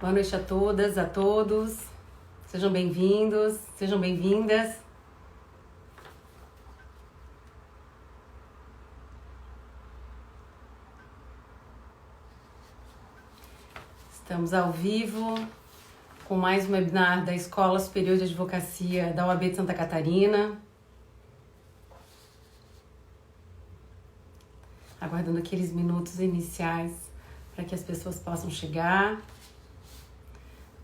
Boa noite a todas, a todos. Sejam bem-vindos, sejam bem-vindas. Estamos ao vivo com mais um webinar da Escola Superior de Advocacia da OAB de Santa Catarina. Aguardando aqueles minutos iniciais para que as pessoas possam chegar.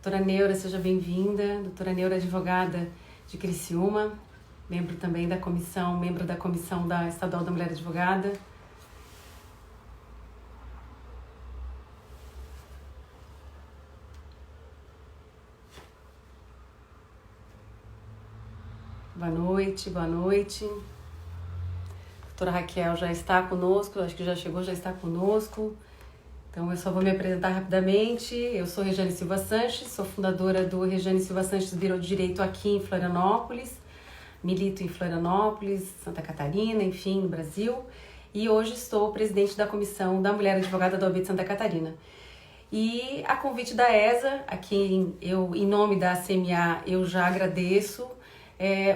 Doutora Neura, seja bem-vinda. Doutora Neura, advogada de Criciúma, membro também da comissão, membro da Comissão da Estadual da Mulher Advogada. Boa noite, boa noite. A doutora Raquel já está conosco, acho que já chegou, já está conosco. Então, eu só vou me apresentar rapidamente. Eu sou Rejane Silva Sanches, sou fundadora do Rejane Silva Sanches Bureau de Direito aqui em Florianópolis. Milito em Florianópolis, Santa Catarina, enfim, no Brasil. E hoje estou presidente da Comissão da Mulher Advogada da OAB de Santa Catarina. E a convite da ESA, a quem eu, em nome da CMA, eu já agradeço.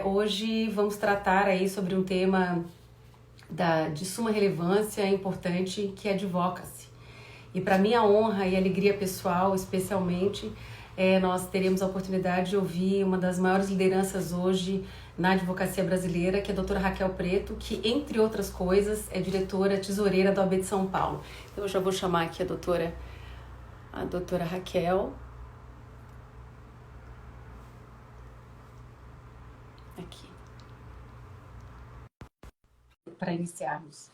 Hoje vamos tratar aí sobre um tema de suma relevância importante, que é advocacy. E para minha honra e alegria pessoal, especialmente, nós teremos a oportunidade de ouvir uma das maiores lideranças hoje na advocacia brasileira, que é a doutora Raquel Preto, que, entre outras coisas, é diretora tesoureira da OAB de São Paulo. Então, eu já vou chamar aqui a doutora Raquel. Aqui. Para iniciarmos.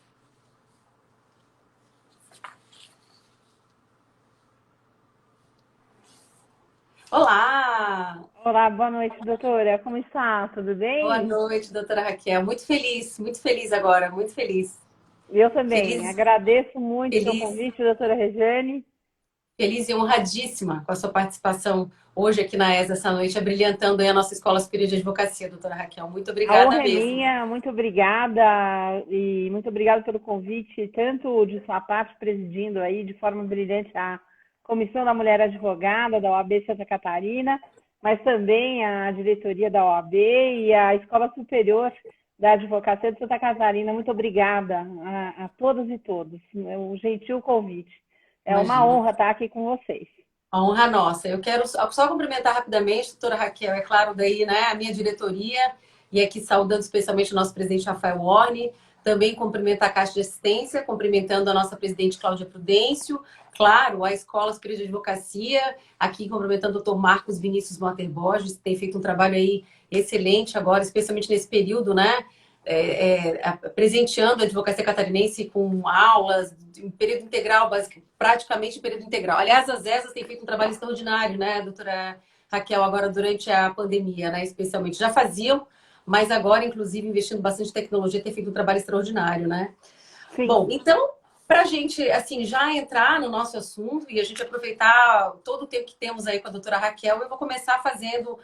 Olá! Olá, boa noite, doutora. Como está? Tudo bem? Boa noite, doutora Raquel. Muito feliz agora, muito feliz. Eu também. Feliz, Agradeço muito o seu feliz, convite, doutora Rejane. feliz e honradíssima com a sua participação hoje aqui na ESA essa noite, abrilhantando aí a nossa Escola Superior de Advocacia, doutora Raquel. Muito A obrigada honra é mesmo. minha, muito obrigada e muito obrigada pelo convite, tanto de sua parte presidindo aí de forma brilhante a Comissão da Mulher Advogada da OAB Santa Catarina, mas também a diretoria da OAB e a Escola Superior da Advocacia de Santa Catarina. Muito obrigada a todas e todos. Um gentil convite. É uma Imagina. honra estar aqui com vocês. A honra nossa. Eu quero só cumprimentar rapidamente, doutora Raquel, é claro, daí, né, a minha diretoria, e aqui saudando especialmente o nosso presidente Rafael Orne, também cumprimentar a Caixa de Assistência, cumprimentando a nossa presidente Cláudia Prudêncio, claro, a Escola Superior de Advocacia, aqui cumprimentando o doutor Marcos Vinícius Motter Borges, que tem feito um trabalho aí excelente agora, especialmente nesse período, né, presenteando a advocacia catarinense com aulas em período integral, praticamente em período integral. Aliás, as ESAs têm feito um trabalho extraordinário, né, doutora Raquel, agora durante a pandemia, né, especialmente. Já faziam, mas agora, inclusive, investindo bastante em tecnologia, tem feito um trabalho extraordinário, né? Sim. Bom, então, para a gente, assim, já entrar no nosso assunto e a gente aproveitar todo o tempo que temos aí com a doutora Raquel, eu vou começar fazendo...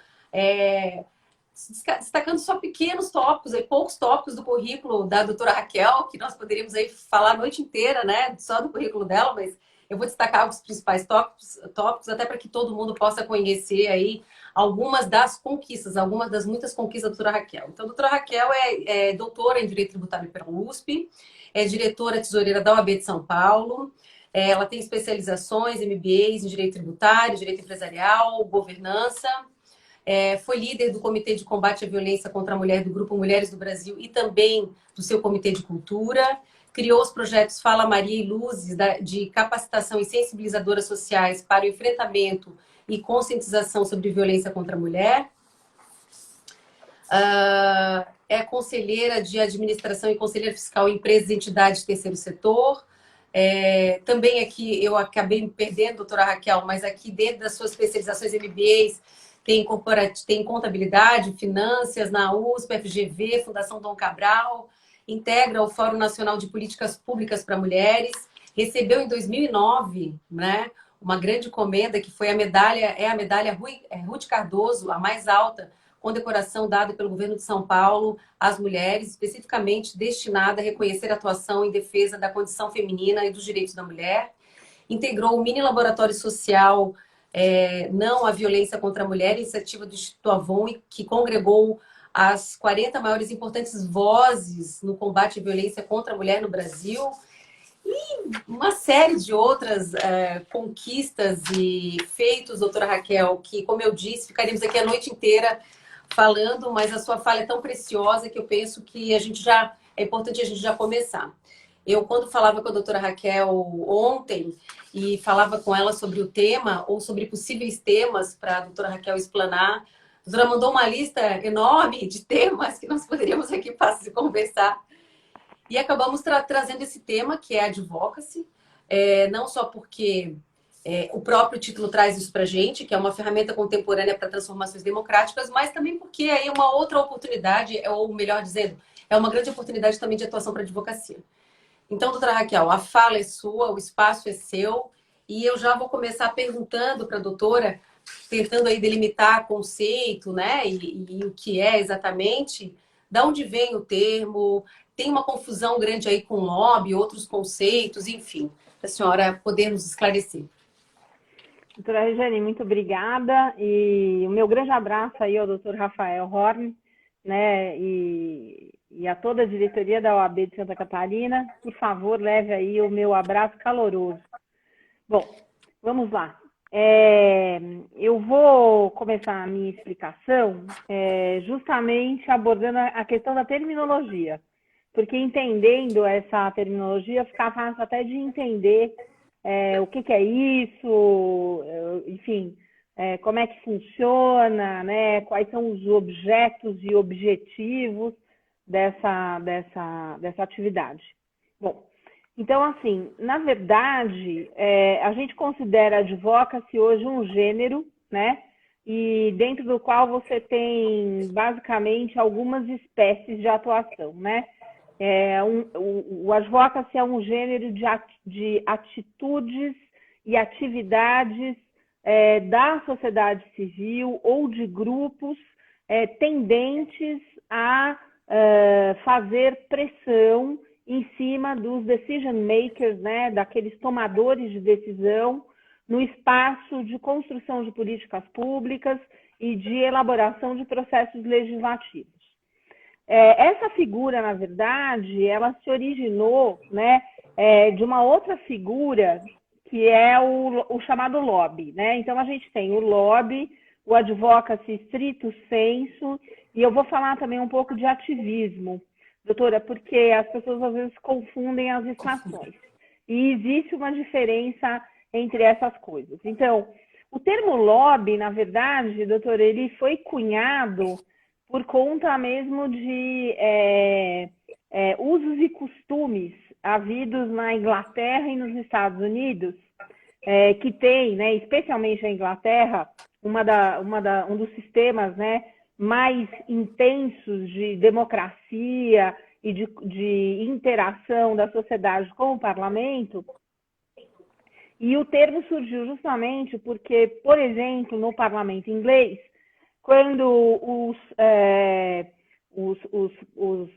destacando só pequenos tópicos, poucos tópicos do currículo da doutora Raquel, que nós poderíamos aí falar a noite inteira, né, só do currículo dela, mas eu vou destacar os principais tópicos até para que todo mundo possa conhecer aí algumas das conquistas, algumas das muitas conquistas da doutora Raquel. Então, a doutora Raquel é doutora em Direito Tributário pela USP, é diretora tesoureira da OAB de São Paulo, ela tem especializações, MBAs em Direito Tributário, Direito Empresarial, Governança, foi líder do Comitê de Combate à Violência contra a Mulher do Grupo Mulheres do Brasil e também do seu Comitê de Cultura. Criou os projetos Fala Maria e Luzes, de capacitação e sensibilizadoras sociais para o enfrentamento e conscientização sobre violência contra a mulher. É conselheira de administração e conselheira fiscal em empresas e entidades de terceiro setor. Também aqui, eu acabei me perdendo, doutora Raquel, mas aqui dentro das suas especializações MBAs, tem contabilidade, finanças na USP, FGV, Fundação Dom Cabral, integra o Fórum Nacional de Políticas Públicas para Mulheres, recebeu em 2009, né, uma grande comenda que foi a medalha Ruth Cardoso, a mais alta condecoração dada pelo governo de São Paulo às mulheres, especificamente destinada a reconhecer a atuação em defesa da condição feminina e dos direitos da mulher. Integrou o mini laboratório social Não à Violência contra a Mulher, iniciativa do Instituto Avon, que congregou as 40 maiores e importantes vozes no combate à violência contra a mulher no Brasil. Uma série de outras conquistas e feitos, doutora Raquel, que, como eu disse, ficaríamos aqui a noite inteira falando, mas a sua fala é tão preciosa que eu penso que é importante a gente já começar. Eu, quando falava com a doutora Raquel ontem e falava com ela sobre o tema, ou sobre possíveis temas para a doutora Raquel explanar, a doutora mandou uma lista enorme de temas que nós poderíamos aqui conversar. E acabamos trazendo esse tema, que é advocacy, não só porque o próprio título traz isso para a gente, que é uma ferramenta contemporânea para transformações democráticas, mas também porque aí é uma outra oportunidade, ou melhor dizendo, é uma grande oportunidade também de atuação para a advocacia. Então, doutora Raquel, a fala é sua, o espaço é seu, e eu já vou começar perguntando para a doutora, tentando aí delimitar conceito, né, e o que é exatamente, da onde vem o termo, tem uma confusão grande aí com lobby, outros conceitos, enfim, para a senhora poder nos esclarecer. Doutora Regiane, muito obrigada, e o meu grande abraço aí ao doutor Rafael Horn, né, e a toda a diretoria da OAB de Santa Catarina. Por favor, leve aí o meu abraço caloroso. Bom, vamos lá. Eu vou começar a minha explicação justamente abordando a questão da terminologia, porque entendendo essa terminologia fica fácil até de entender o que é isso, enfim, como é que funciona, né, quais são os objetos e objetivos dessa atividade. Bom, então, assim, na verdade, a gente considera a advocacy hoje um gênero, né? E dentro do qual você tem, basicamente, algumas espécies de atuação, né? O advocacy é um gênero de atitudes e atividades da sociedade civil ou de grupos tendentes a fazer pressão em cima dos decision makers, né, daqueles tomadores de decisão no espaço de construção de políticas públicas e de elaboração de processos legislativos. Essa figura, na verdade, ela se originou, né, de uma outra figura que é o chamado lobby, né? Então, a gente tem o lobby, o advocacy stricto sensu, e eu vou falar também um pouco de ativismo, doutora, porque as pessoas às vezes confundem as estações. E existe uma diferença entre essas coisas. Então, o termo lobby, na verdade, doutora, ele foi cunhado por conta mesmo de usos e costumes havidos na Inglaterra e nos Estados Unidos, que tem, né, especialmente a Inglaterra, um dos sistemas, né, mais intensos de democracia e de interação da sociedade com o parlamento. E o termo surgiu justamente porque, por exemplo, no parlamento inglês, quando os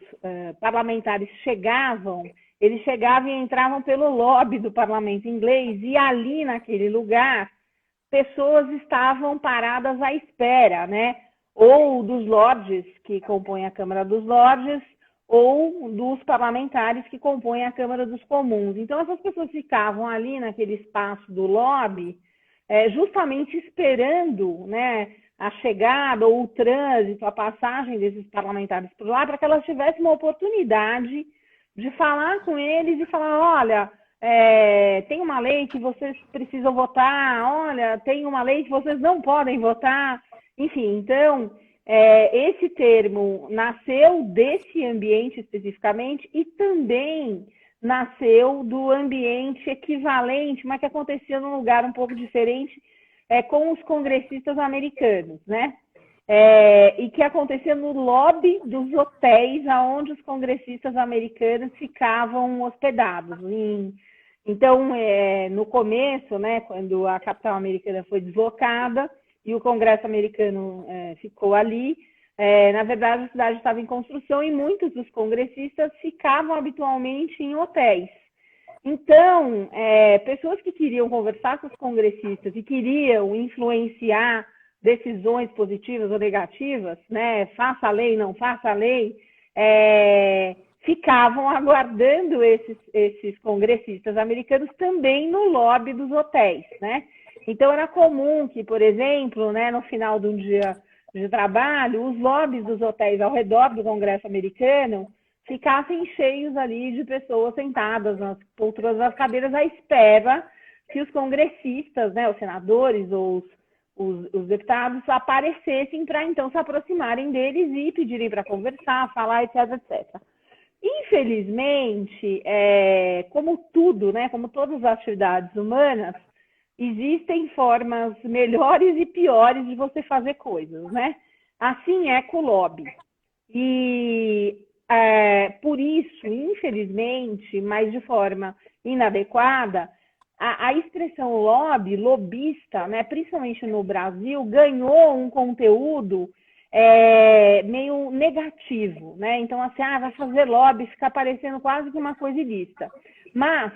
parlamentares chegavam, eles chegavam e entravam pelo lobby do parlamento inglês, e ali naquele lugar pessoas estavam paradas à espera, né? Ou dos lords que compõem a Câmara dos Lordes, ou dos parlamentares que compõem a Câmara dos Comuns. Então, essas pessoas ficavam ali naquele espaço do lobby, justamente esperando, né, a chegada ou o trânsito, a passagem desses parlamentares por lá, para que elas tivessem uma oportunidade de falar com eles e falar, olha, tem uma lei que vocês precisam votar, olha, tem uma lei que vocês não podem votar. Enfim, então, esse termo nasceu desse ambiente especificamente e também nasceu do ambiente equivalente, mas que acontecia num lugar um pouco diferente, com os congressistas americanos, né? E que acontecia no lobby dos hotéis onde os congressistas americanos ficavam hospedados. Então, no começo, né, quando a capital americana foi deslocada e o Congresso americano ficou ali, na verdade a cidade estava em construção e muitos dos congressistas ficavam habitualmente em hotéis. Então, pessoas que queriam conversar com os congressistas e queriam influenciar decisões positivas ou negativas, né, faça a lei, não faça a lei, ficavam aguardando esses congressistas americanos também no lobby dos hotéis, né? Então, era comum que, por exemplo, né, no final de um dia de trabalho, os lobbies dos hotéis ao redor do Congresso americano ficassem cheios ali de pessoas sentadas nas poltronas das cadeiras à espera que os congressistas, né, os senadores ou os deputados aparecessem para então se aproximarem deles e pedirem para conversar, falar, etc, etc. Infelizmente, como tudo, né, como todas as atividades humanas, existem formas melhores e piores de você fazer coisas, né? Assim é com o lobby. E por isso, infelizmente, mas de forma inadequada, a expressão lobby, lobista, né, principalmente no Brasil, ganhou um conteúdo meio negativo, né? Então, assim, vai fazer lobby, fica parecendo quase que uma coisa ilícita. Mas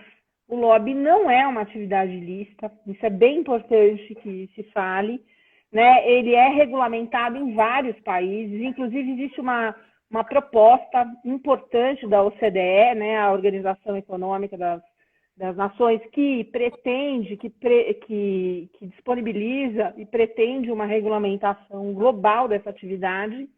o lobby não é uma atividade ilícita, isso é bem importante que se fale, né? Ele é regulamentado em vários países, inclusive existe uma proposta importante da OCDE, né, a Organização Econômica das Nações, que pretende, que disponibiliza e pretende uma regulamentação global dessa atividade,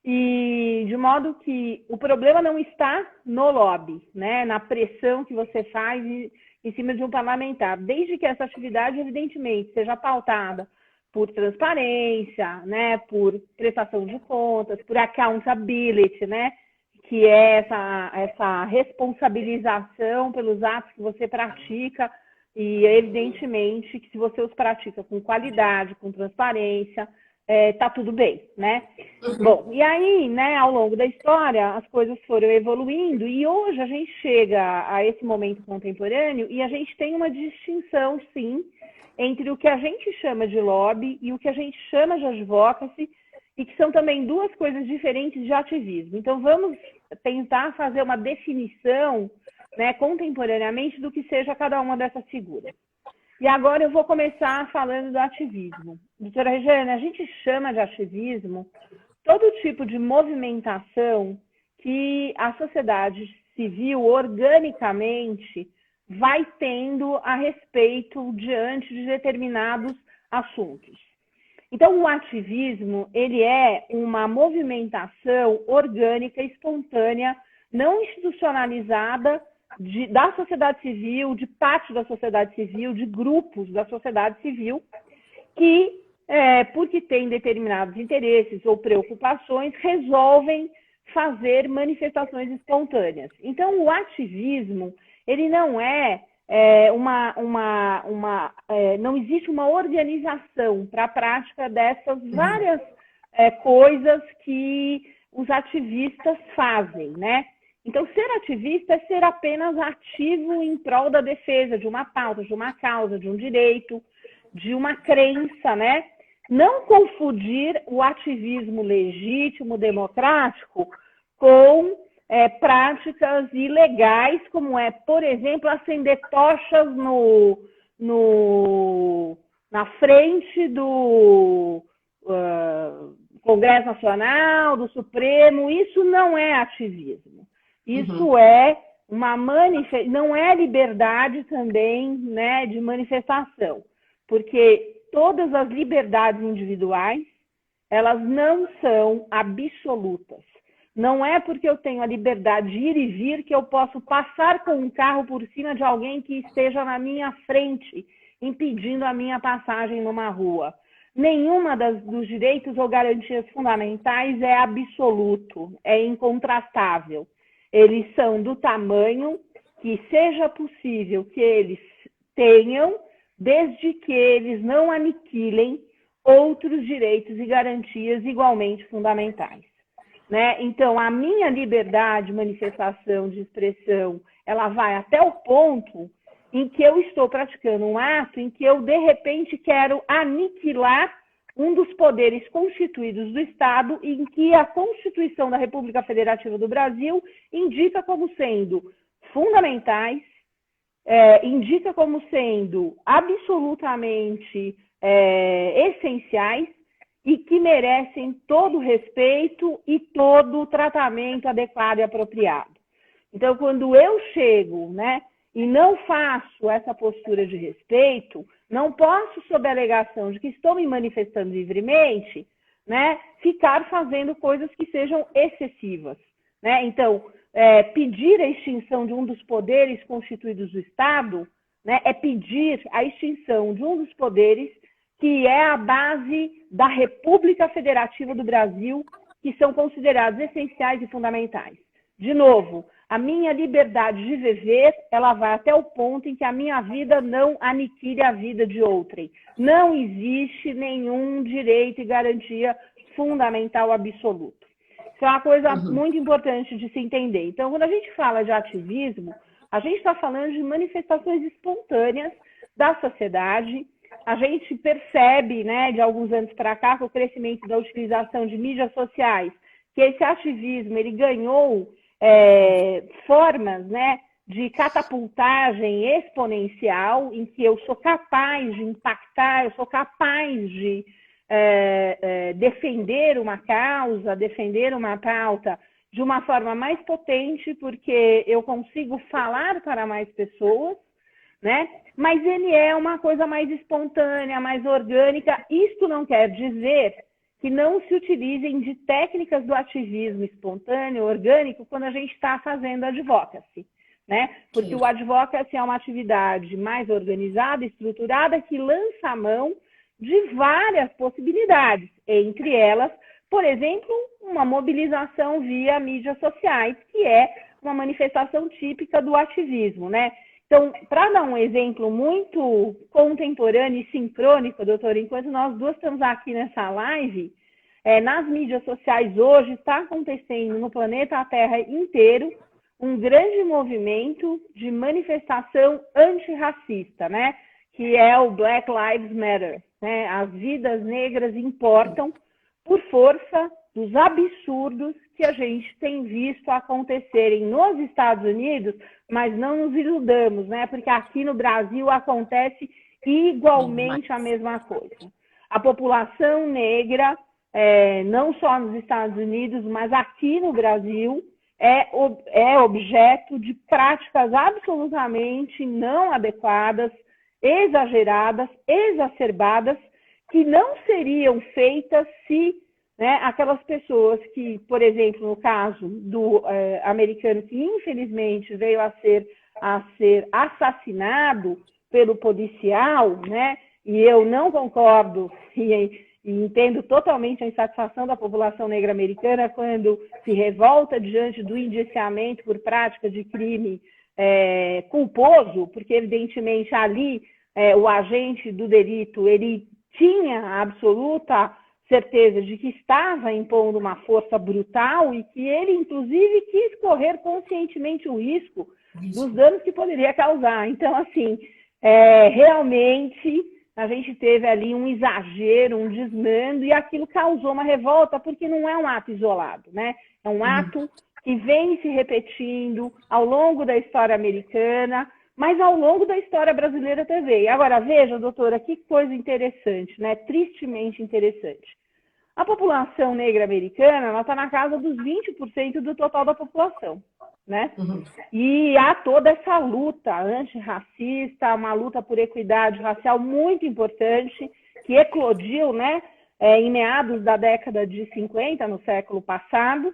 e de modo que o problema não está no lobby, né, na pressão que você faz em cima de um parlamentar, desde que essa atividade, evidentemente, seja pautada por transparência, né, por prestação de contas, por accountability, né, que é essa responsabilização pelos atos que você pratica, e evidentemente que se você os pratica com qualidade, com transparência, tá tudo bem, né? Bom, e aí, né, ao longo da história, as coisas foram evoluindo e hoje a gente chega a esse momento contemporâneo e a gente tem uma distinção, sim, entre o que a gente chama de lobby e o que a gente chama de advocacy, e que são também duas coisas diferentes de ativismo. Então, vamos tentar fazer uma definição, né, contemporaneamente do que seja cada uma dessas figuras. E agora eu vou começar falando do ativismo. Doutora Regiane, a gente chama de ativismo todo tipo de movimentação que a sociedade civil organicamente vai tendo a respeito diante de determinados assuntos. Então, o ativismo, ele é uma movimentação orgânica, espontânea, não institucionalizada da sociedade civil, de parte da sociedade civil, de grupos da sociedade civil, que, porque têm determinados interesses ou preocupações, resolvem fazer manifestações espontâneas. Então, o ativismo, ele não não existe uma organização para a prática dessas várias coisas que os ativistas fazem, né? Então, ser ativista é ser apenas ativo em prol da defesa de uma pauta, de uma causa, de um direito, de uma crença, né? Não confundir o ativismo legítimo, democrático, com práticas ilegais, como por exemplo, acender tochas na frente do Congresso Nacional, do Supremo. Isso não é ativismo. Isso não é liberdade também, né, de manifestação, porque todas as liberdades individuais, elas não são absolutas. Não é porque eu tenho a liberdade de ir e vir que eu posso passar com um carro por cima de alguém que esteja na minha frente, impedindo a minha passagem numa rua. Nenhuma dos direitos ou garantias fundamentais é absoluto, é incontrastável. Eles são do tamanho que seja possível que eles tenham, desde que eles não aniquilem outros direitos e garantias igualmente fundamentais. Né? Então, a minha liberdade de manifestação, de expressão, ela vai até o ponto em que eu estou praticando um ato em que eu, de repente, quero aniquilar um dos poderes constituídos do Estado, em que a Constituição da República Federativa do Brasil indica como sendo fundamentais, indica como sendo absolutamente essenciais e que merecem todo o respeito e todo o tratamento adequado e apropriado. Então, quando eu chego, né, e não faço essa postura de respeito, não posso, sob a alegação de que estou me manifestando livremente, né, ficar fazendo coisas que sejam excessivas. Né? Então, pedir a extinção de um dos poderes constituídos do Estado, né, é pedir a extinção de um dos poderes que é a base da República Federativa do Brasil, que são considerados essenciais e fundamentais. De novo, a minha liberdade de viver, ela vai até o ponto em que a minha vida não aniquile a vida de outrem. Não existe nenhum direito e garantia fundamental absoluto. Isso é uma coisa muito importante de se entender. Então, quando a gente fala de ativismo, a gente está falando de manifestações espontâneas da sociedade. A gente percebe, né, de alguns anos para cá, com o crescimento da utilização de mídias sociais, que esse ativismo ele ganhou formas, né, de catapultagem exponencial, em que eu sou capaz de impactar, eu sou capaz de defender uma causa, defender uma pauta de uma forma mais potente, porque eu consigo falar para mais pessoas, né? Mas ele é uma coisa mais espontânea, mais orgânica. Isto não quer dizer que não se utilizem de técnicas do ativismo espontâneo, orgânico, quando a gente está fazendo advocacy, né? Porque o advocacy é uma atividade mais organizada, estruturada, que lança a mão de várias possibilidades, entre elas, por exemplo, uma mobilização via mídias sociais, que é uma manifestação típica do ativismo, né? Então, para dar um exemplo muito contemporâneo e sincrônico, doutora, enquanto nós duas estamos aqui nessa live, nas mídias sociais hoje está acontecendo no planeta Terra inteiro um grande movimento de manifestação antirracista, né? Que é o Black Lives Matter, né? As vidas negras importam, por força dos absurdos que a gente tem visto acontecerem nos Estados Unidos, mas não nos iludamos, né? Porque aqui no Brasil acontece igualmente a mesma coisa. A população negra, não só nos Estados Unidos, mas aqui no Brasil, é objeto de práticas absolutamente não adequadas, exageradas, exacerbadas, que não seriam feitas se, né, aquelas pessoas que, por exemplo, no caso do americano que infelizmente veio a ser assassinado pelo policial, né, e eu não concordo e entendo totalmente a insatisfação da população negra americana quando se revolta diante do indiciamento por prática de crime culposo, porque evidentemente ali o agente do delito ele tinha a absoluta certeza de que estava impondo uma força brutal e que ele, inclusive, quis correr conscientemente o risco dos danos que poderia causar. Então, assim, realmente a gente teve ali um exagero, um desmando, e aquilo causou uma revolta, porque não é um ato isolado, né? É um ato que vem se repetindo ao longo da história americana, mas ao longo da história brasileira também. Agora, veja, doutora, que coisa interessante, né? Tristemente interessante. A população negra americana está na casa dos 20% do total da população, né? E há toda essa luta antirracista, uma luta por equidade racial muito importante, que eclodiu, né, em meados da década de 50, no século passado.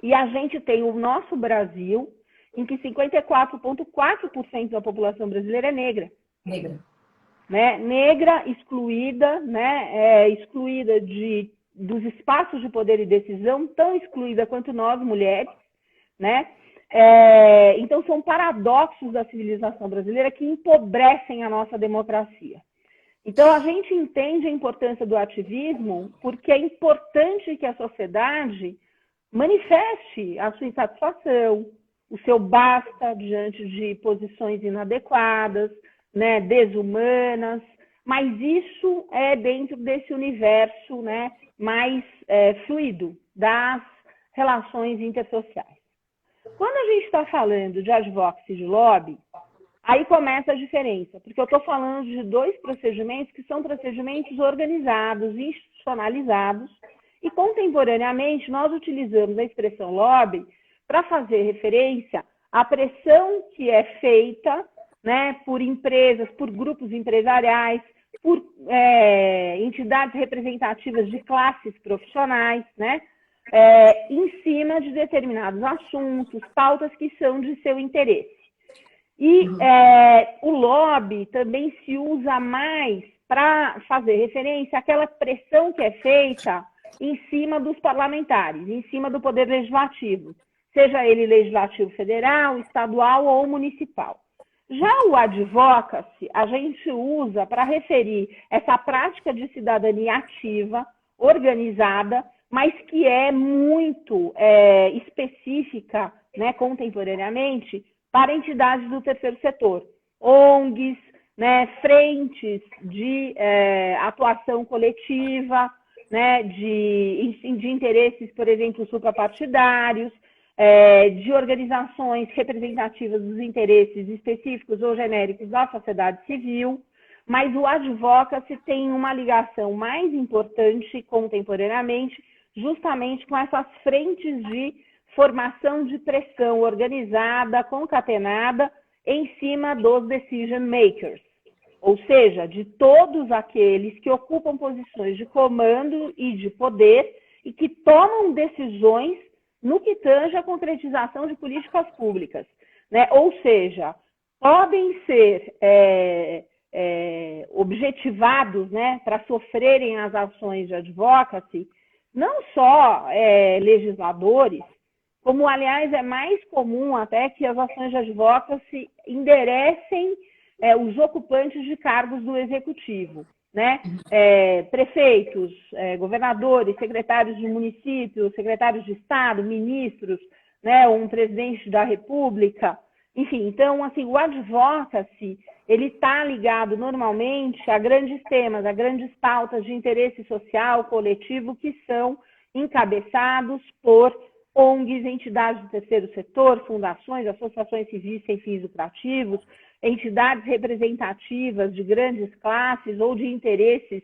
E a gente tem o nosso Brasil, em que 54,4% da população brasileira é negra. Né? Negra, excluída, né? Excluída dos espaços de poder e decisão, tão excluída quanto nós, mulheres. Né? Então, são paradoxos da civilização brasileira que empobrecem a nossa democracia. Então, a gente entende a importância do ativismo porque é importante que a sociedade manifeste a sua insatisfação, o seu basta diante de posições inadequadas, né, desumanas, mas isso é dentro desse universo, né, mais fluido das relações intersociais. Quando a gente está falando de advocacy de lobby, Aí começa a diferença, porque eu estou falando de dois procedimentos que são procedimentos organizados, institucionalizados, e contemporaneamente nós utilizamos a expressão lobby para fazer referência à pressão que é feita, né, por empresas, por grupos empresariais, por entidades representativas de classes profissionais, né, em cima de determinados assuntos, pautas que são de seu interesse. E o lobby também se usa mais para fazer referência àquela pressão que é feita em cima dos parlamentares, em cima do poder legislativo, seja ele legislativo federal, estadual ou municipal. Já o advocacy, a gente usa para referir essa prática de cidadania ativa, organizada, mas que é muito específica, né, contemporaneamente, para entidades do terceiro setor, ONGs, né, frentes de atuação coletiva, né, de interesses, por exemplo, suprapartidários, de organizações representativas dos interesses específicos ou genéricos da sociedade civil, mas o advocacy tem uma ligação mais importante contemporaneamente, justamente com essas frentes de formação de pressão organizada, concatenada, em cima dos decision makers, ou seja, de todos aqueles que ocupam posições de comando e de poder e que tomam decisões no que tange a concretização de políticas públicas, né? Ou seja, podem ser objetivados, né, para sofrerem as ações de advocacy, não só legisladores, como, aliás, é mais comum até que as ações de advocacy enderecem os ocupantes de cargos do executivo, né? Prefeitos, governadores, secretários de município, secretários de estado, ministros, né? Um presidente da república, enfim. Então, assim, o advocacy, ele está ligado normalmente a grandes temas, a grandes pautas de interesse social, coletivo, que são encabeçados por ONGs, entidades do terceiro setor, fundações, associações civis sem fins lucrativos, entidades representativas de grandes classes ou de interesses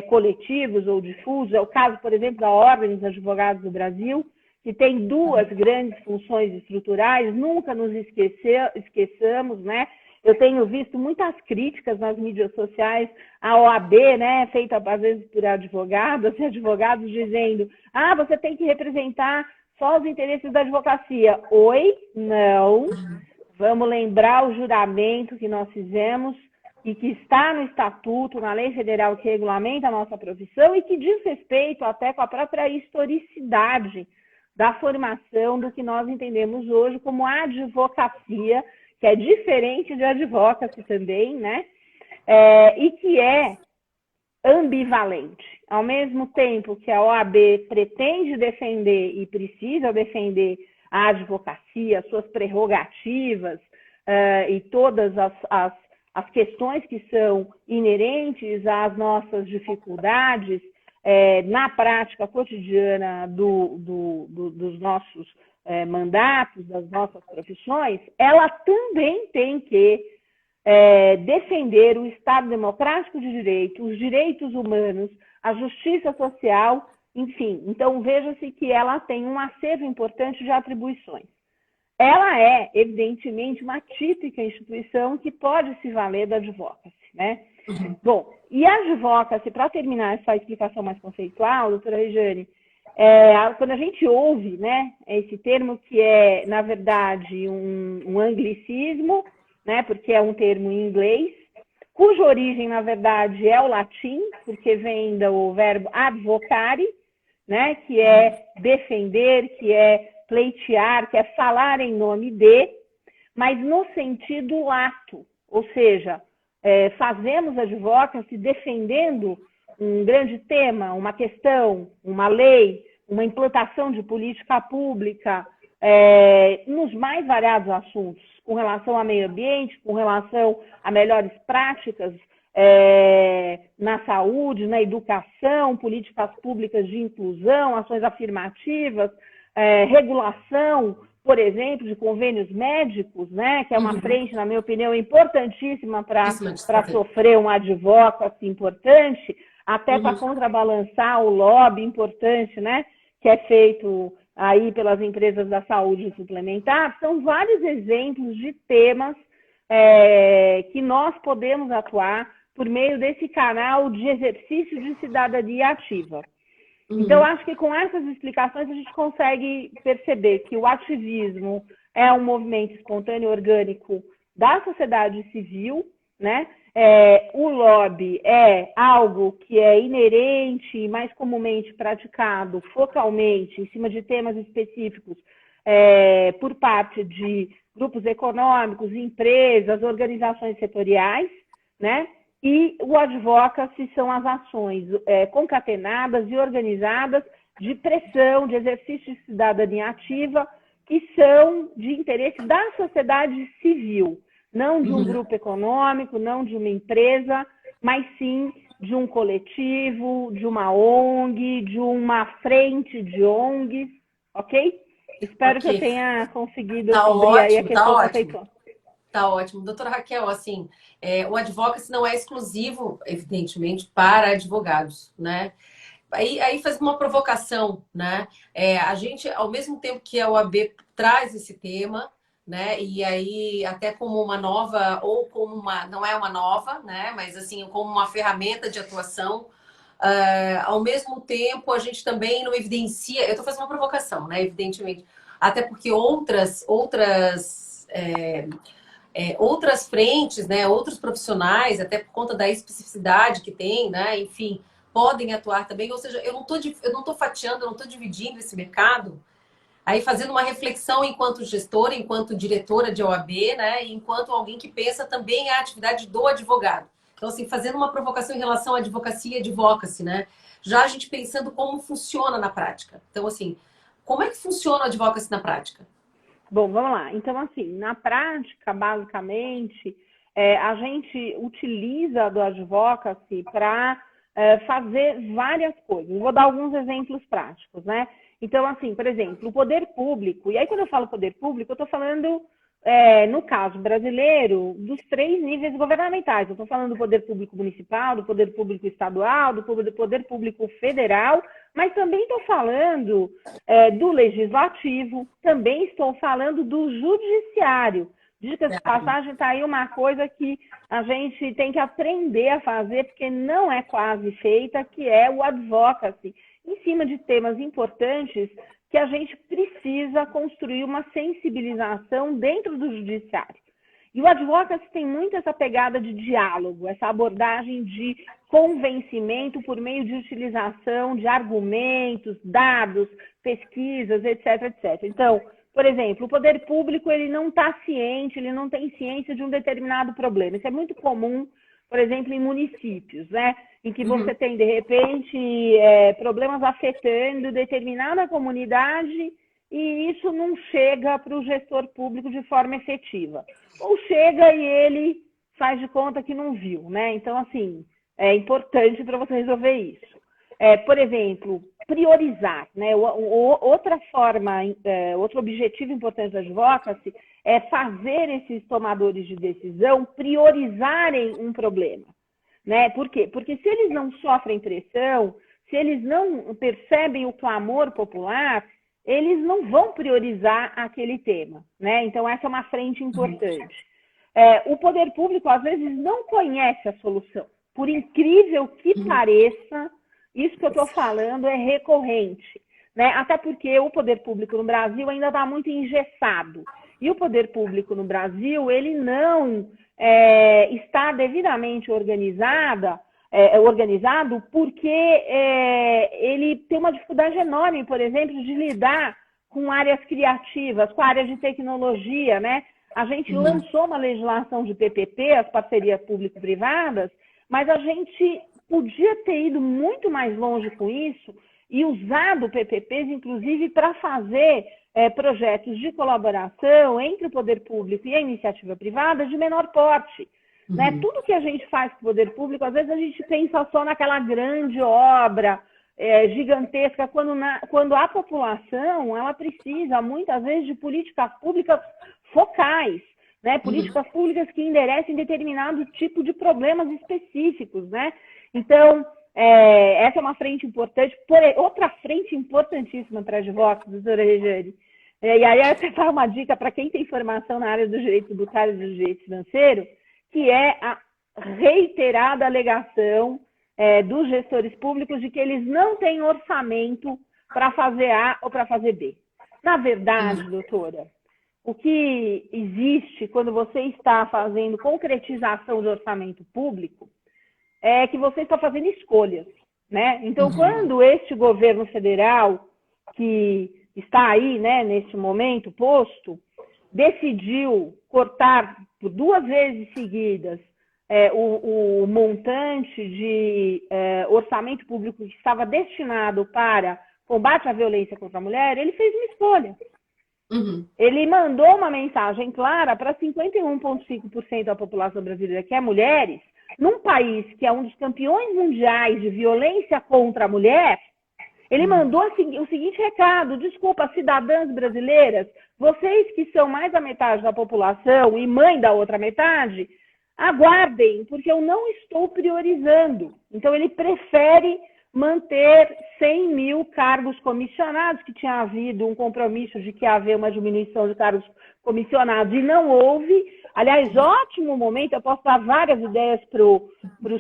coletivos ou difusos. É o caso, por exemplo, da Ordem dos Advogados do Brasil, que tem duas grandes funções estruturais, nunca nos esqueçamos, né? Eu tenho visto muitas críticas nas mídias sociais à OAB, né, feita às vezes por advogados, e advogados dizendo: você tem que representar só os interesses da advocacia. Oi? Não. Vamos lembrar o juramento que nós fizemos e que está no estatuto, na lei federal que regulamenta a nossa profissão e que diz respeito até com a própria historicidade da formação do que nós entendemos hoje como advocacia, que é diferente de advocacy também, né? E que é ambivalente. Ao mesmo tempo que a OAB pretende defender e precisa defender a advocacia, suas prerrogativas e todas as questões que são inerentes às nossas dificuldades na prática cotidiana dos nossos mandatos, das nossas profissões, ela também tem que defender o Estado democrático de direito, os direitos humanos, a justiça social, enfim. Então, veja-se que ela tem um acervo importante de atribuições. Ela é, evidentemente, uma típica instituição que pode se valer da advocacy, né? Bom, e a advocacy, para terminar essa explicação mais conceitual, doutora Regiane, quando a gente ouve, né, esse termo que é, na verdade, um anglicismo, né, porque é um termo em inglês, cuja origem, na verdade, é o latim, porque vem do verbo advocare, né, que é defender, que é pleitear, que é falar em nome de, mas no sentido lato, ou seja, fazemos advocacy defendendo um grande tema, uma questão, uma lei, uma implantação de política pública, nos mais variados assuntos, com relação ao meio ambiente, com relação a melhores práticas na saúde, na educação, políticas públicas de inclusão, ações afirmativas, regulação por exemplo, de convênios médicos, né, que é uma frente, na minha opinião, importantíssima para sofrer um advocacy importante, até para contrabalançar o lobby importante, né, que é feito aí pelas empresas da saúde suplementar. São vários exemplos de temas que nós podemos atuar por meio desse canal de exercício de cidadania ativa. Então, acho que com essas explicações a gente consegue perceber que o ativismo é um movimento espontâneo orgânico da sociedade civil, né? O lobby é algo que é inerente e mais comumente praticado focalmente em cima de temas específicos por parte de grupos econômicos, empresas, organizações setoriais, né? E o advocacy são as ações concatenadas e organizadas de pressão, de exercício de cidadania ativa, que são de interesse da sociedade civil, não de um grupo econômico, não de uma empresa, mas sim de um coletivo, de uma ONG, de uma frente de ONGs, ok? Espero que eu tenha conseguido cobrir aí a questão conceitual. Tá ótimo. Doutora Raquel, assim, o advocacy não é exclusivo, evidentemente, para advogados, né? Aí faz uma provocação, né? A gente, ao mesmo tempo que a OAB traz esse tema, né? E aí, até como uma nova, ou como uma, não é uma nova, né? Mas assim, como uma ferramenta de atuação, ao mesmo tempo, a gente também não evidencia. Eu estou fazendo uma provocação, né? Evidentemente. Até porque outras frentes, né, outros profissionais, até por conta da especificidade que tem, né, enfim, podem atuar também. Ou seja, eu não estou fatiando, eu não estou dividindo esse mercado, aí fazendo uma reflexão enquanto gestora, enquanto diretora de OAB, né, e enquanto alguém que pensa também a atividade do advogado. Então, assim, fazendo uma provocação em relação à advocacia e advocacy, né, já a gente pensando como funciona na prática. Então, assim, como é que funciona o advocacy na prática? Bom, vamos lá. Então, assim, na prática, basicamente, a gente utiliza do advocacy para fazer várias coisas. Vou dar alguns exemplos práticos, né? Então, assim, por exemplo, o poder público, e aí quando eu falo poder público, eu estou falando, no caso brasileiro, dos 3 níveis governamentais. Eu estou falando do poder público municipal, do poder público estadual, do poder público federal, mas também estou falando do legislativo, também estou falando do judiciário. Dica de passagem, está aí uma coisa que a gente tem que aprender a fazer, porque não é quase feita, que é o advocacy, em cima de temas importantes que a gente precisa construir uma sensibilização dentro do judiciário. E o advocacy tem muito essa pegada de diálogo, essa abordagem de convencimento por meio de utilização de argumentos, dados, pesquisas, etc, etc. Então, por exemplo, o poder público ele não está ciente, ele não tem ciência de um determinado problema. Isso é muito comum, por exemplo, em municípios, né? Em que você tem, de repente, problemas afetando determinada comunidade e isso não chega para o gestor público de forma efetiva. Ou chega e ele faz de conta que não viu, né? Então, assim, é importante para você resolver isso. Por exemplo, priorizar, né? Outra forma, outro objetivo importante da advocacy é fazer esses tomadores de decisão priorizarem um problema, né? Por quê? Porque se eles não sofrem pressão, se eles não percebem o clamor popular, eles não vão priorizar aquele tema, né? Então, essa é uma frente importante. O poder público, às vezes, não conhece a solução. Por incrível que pareça, isso que eu estou falando é recorrente, né? Até porque o poder público no Brasil ainda está muito engessado. E o poder público no Brasil, ele não está devidamente organizado porque ele tem uma dificuldade enorme, por exemplo, de lidar com áreas criativas, com áreas de tecnologia, né? A gente lançou uma legislação de PPP, as parcerias público-privadas, mas a gente podia ter ido muito mais longe com isso e usado PPPs, inclusive, para fazer projetos de colaboração entre o poder público e a iniciativa privada de menor porte. Né? Tudo que a gente faz com o poder público, às vezes a gente pensa só naquela grande obra gigantesca, quando a população ela precisa, muitas vezes, de políticas públicas focais, né? Políticas públicas que enderecem determinado tipo de problemas específicos, né? Então, essa é uma frente importante. Outra frente importantíssima para advogados, doutora Rejane, e aí você faz uma dica para quem tem formação na área do direito tributário e do direito financeiro, que é a reiterada alegação dos gestores públicos de que eles não têm orçamento para fazer A ou para fazer B. Na verdade, doutora, o que existe quando você está fazendo concretização de orçamento público é que você está fazendo escolhas, né? Então, quando este governo federal, que está aí, né, neste momento posto, decidiu cortar por 2 vezes seguidas o montante de orçamento público que estava destinado para combate à violência contra a mulher, ele fez uma escolha. Ele mandou uma mensagem clara para 51,5% da população brasileira, que é mulheres, num país que é um dos campeões mundiais de violência contra a mulher. Ele mandou o seguinte recado: desculpa, cidadãs brasileiras, vocês que são mais da metade da população e mãe da outra metade, aguardem, porque eu não estou priorizando. Então, ele prefere manter 100 mil cargos comissionados, que tinha havido um compromisso de que ia haver uma diminuição de cargos comissionados, e não houve. Aliás, ótimo momento, eu posso dar várias ideias para o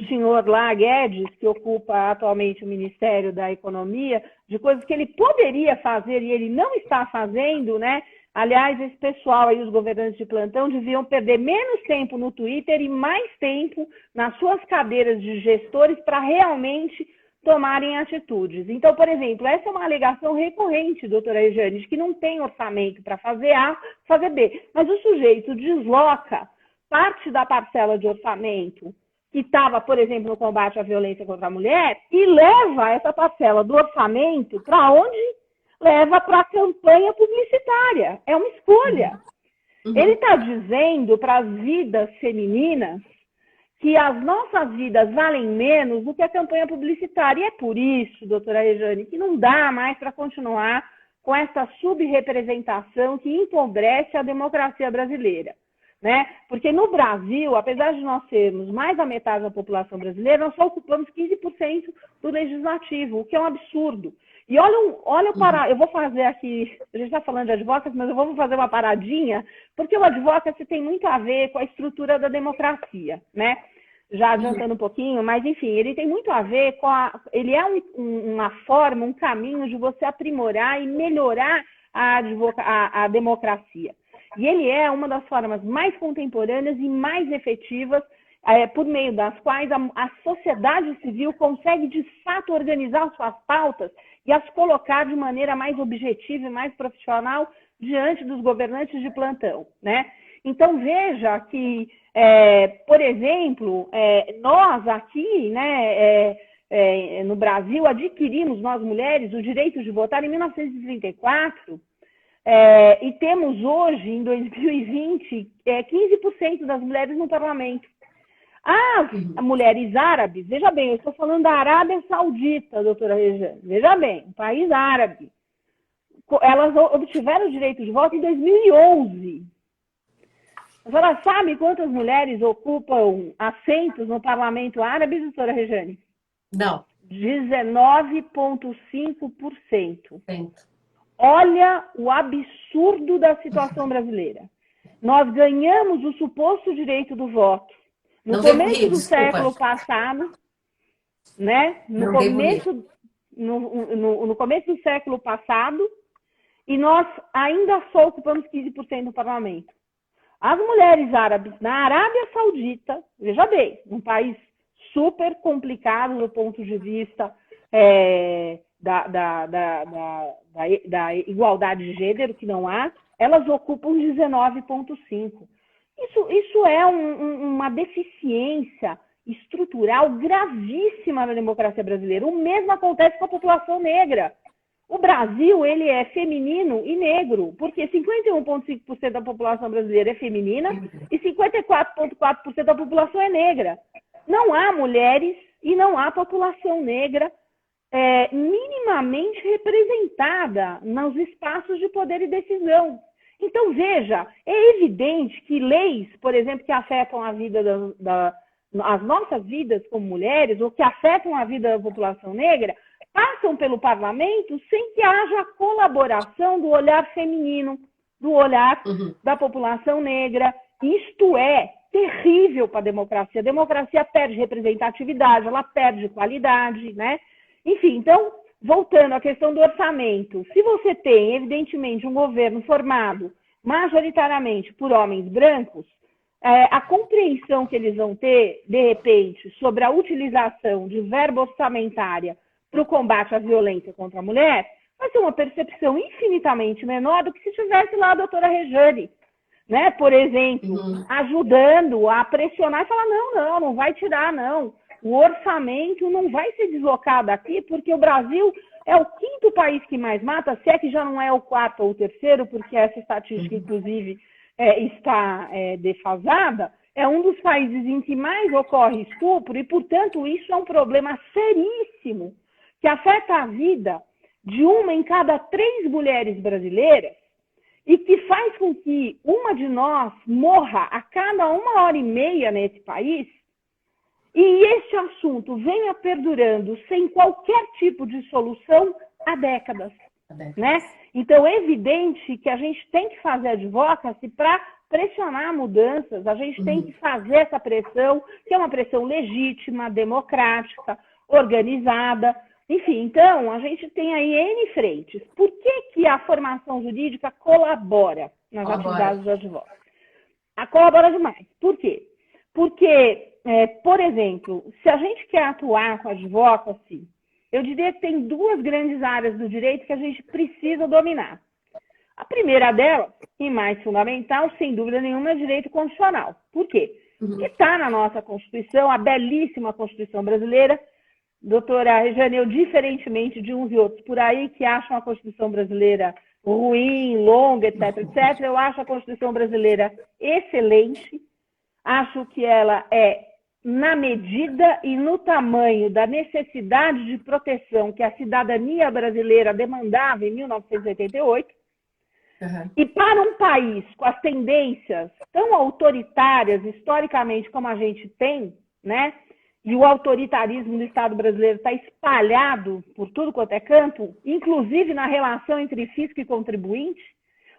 senhor lá, Guedes, que ocupa atualmente o Ministério da Economia, de coisas que ele poderia fazer e ele não está fazendo, né? Aliás, esse pessoal aí, os governantes de plantão, deviam perder menos tempo no Twitter e mais tempo nas suas cadeiras de gestores para realmente tomarem atitudes. Então, por exemplo, essa é uma alegação recorrente, doutora Rejane, de que não tem orçamento para fazer A, fazer B. Mas o sujeito desloca parte da parcela de orçamento que estava, por exemplo, no combate à violência contra a mulher e leva essa parcela do orçamento para onde? Leva para a campanha publicitária. É uma escolha. Ele está dizendo para as vidas femininas que as nossas vidas valem menos do que a campanha publicitária. E é por isso, doutora Rejane, que não dá mais para continuar com essa subrepresentação que empobrece a democracia brasileira, né? Porque no Brasil, apesar de nós sermos mais da metade da população brasileira, nós só ocupamos 15% do legislativo, o que é um absurdo. E olha eu vou fazer aqui, a gente está falando de advocacy, mas eu vou fazer uma paradinha, porque o advocacy tem muito a ver com a estrutura da democracia, né? Já adiantando um pouquinho, mas enfim, ele tem muito a ver com ele é uma forma, um caminho de você aprimorar e melhorar a democracia. E ele é uma das formas mais contemporâneas e mais efetivas, por meio das quais a sociedade civil consegue, de fato, organizar suas pautas e as colocar de maneira mais objetiva e mais profissional diante dos governantes de plantão, né? Então, veja que, por exemplo, nós aqui, né, no Brasil, adquirimos, nós mulheres, o direito de votar em 1934, e temos hoje, em 2020, 15% das mulheres no parlamento. As mulheres árabes, veja bem, eu estou falando da Arábia Saudita, doutora Rejane, veja bem, um país árabe, elas obtiveram o direito de voto em 2011. A senhora sabe quantas mulheres ocupam assentos no parlamento árabe, doutora Rejane? Não. 19,5%. Olha o absurdo da situação brasileira. Nós ganhamos o suposto direito do voto no começo do século passado, né? No começo do século passado, e nós ainda só ocupamos 15% do parlamento. As mulheres árabes na Arábia Saudita, veja bem, um país super complicado do ponto de vista da igualdade de gênero, que não há, elas ocupam 19,5%. Isso é uma deficiência estrutural gravíssima na democracia brasileira. O mesmo acontece com a população negra. O Brasil, ele é feminino e negro, porque 51,5% da população brasileira é feminina e 54,4% da população é negra. Não há mulheres e não há população negra minimamente representada nos espaços de poder e decisão. Então, veja, é evidente que leis, por exemplo, que afetam a vida as nossas vidas como mulheres, ou que afetam a vida da população negra, passam pelo parlamento sem que haja colaboração do olhar feminino, do olhar da população negra. Isto é terrível para a democracia. A democracia perde representatividade, ela perde qualidade, né? Enfim, então, voltando à questão do orçamento, se você tem, evidentemente, um governo formado majoritariamente por homens brancos, a compreensão que eles vão ter, de repente, sobre a utilização de verba orçamentária para o combate à violência contra a mulher, vai ser uma percepção infinitamente menor do que se tivesse lá a doutora Rejane, né? Por exemplo, ajudando a pressionar e falar, não vai tirar, não. O orçamento não vai ser deslocado aqui, porque o Brasil é o 5º país que mais mata, se é que já não é o 4º ou o 3º, porque essa estatística, inclusive, está defasada, é um dos países em que mais ocorre estupro e, portanto, isso é um problema seríssimo que afeta a vida de 1 em cada 3 mulheres brasileiras e que faz com que uma de nós morra a cada 1h30 nesse país, e esse assunto venha perdurando sem qualquer tipo de solução há décadas. Né? Então, é evidente que a gente tem que fazer advocacy para pressionar mudanças, a gente tem que fazer essa pressão, que é uma pressão legítima, democrática, organizada. Enfim, então, a gente tem aí N frentes. Por que a formação jurídica colabora nas atividades do advogado? Colabora demais. Por quê? Porque, por exemplo, se a gente quer atuar com a advocacy, eu diria que tem 2 grandes áreas do direito que a gente precisa dominar. A primeira delas, e mais fundamental, sem dúvida nenhuma, é direito constitucional. Por quê? Porque está na nossa Constituição, a belíssima Constituição brasileira. Doutora Rejane, eu, diferentemente de uns e outros por aí que acham a Constituição brasileira ruim, longa, etc., etc., eu acho a Constituição brasileira excelente. Acho que ela é na medida e no tamanho da necessidade de proteção que a cidadania brasileira demandava em 1988. E para um país com as tendências tão autoritárias, historicamente, como a gente tem, né? E o autoritarismo do Estado brasileiro está espalhado por tudo quanto é canto, inclusive na relação entre fisco e contribuinte.